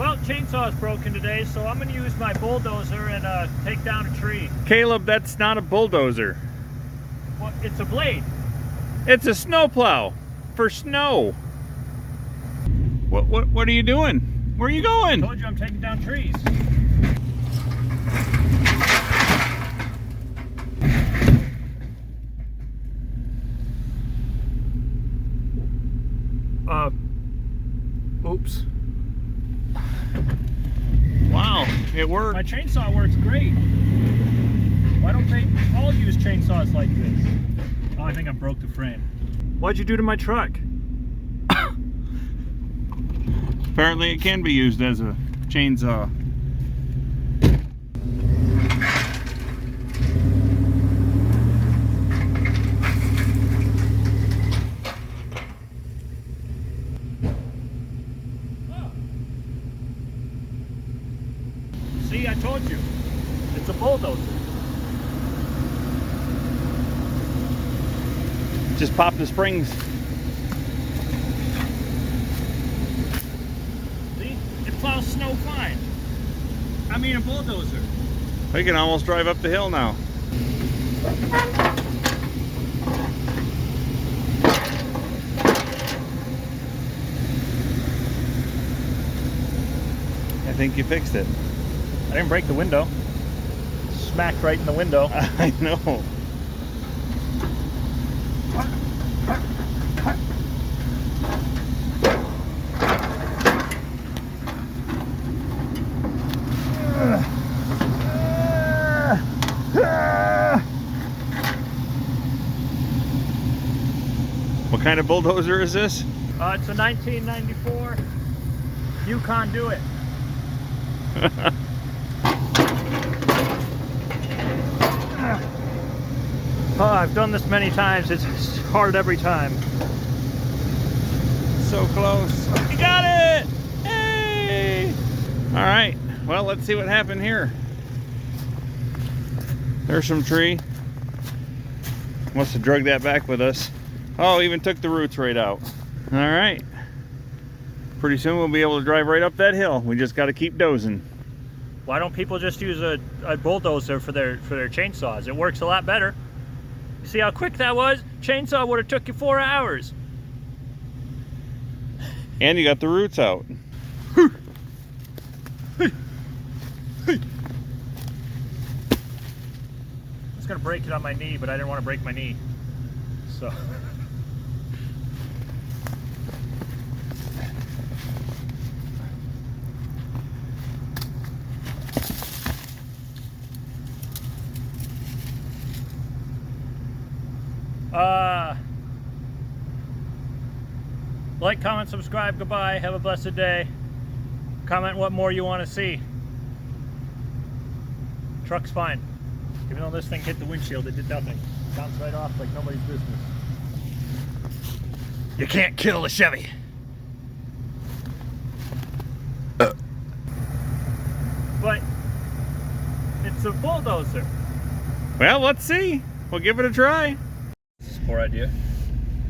Well, chainsaw's broken today, so I'm going to use my bulldozer and take down a tree. Caleb, that's not a bulldozer. Well, it's a blade. It's a snowplow for snow. What are you doing? Where are you going? I told you I'm taking down trees. Oops. Wow, it worked. My chainsaw works great. Why don't they all use chainsaws like this? Oh, I think I broke the frame. What'd you do to my truck? Apparently it can be used as a chainsaw. See, I told you. It's a bulldozer. Just pop the springs. See? It plows snow fine. I mean a bulldozer. We can almost drive up the hill now. I think you fixed it. I didn't break the window. Smacked right in the window. I know. What kind of bulldozer is this? It's a 1994 Yukon Do It. Oh, I've done this many times. It's hard every time. So close. You got it! Hey! All right. Well, let's see what happened here. There's some tree. Must have dragged that back with us. Oh, even took the roots right out. All right. Pretty soon we'll be able to drive right up that hill. We just got to keep dozing. Why don't people just use a bulldozer for their chainsaws? It works a lot better. You see how quick that was? Chainsaw would have took you 4 hours. And you got the roots out. I was gonna break it on my knee, but I didn't want to break my knee. So. Like, comment, subscribe, goodbye, have a blessed day. Comment what more you want to see. Truck's fine. Even though this thing hit the windshield, it did nothing. Bounced right off like nobody's business. You can't kill a Chevy. But it's a bulldozer. Well, let's see. We'll give it a try. This is a poor idea.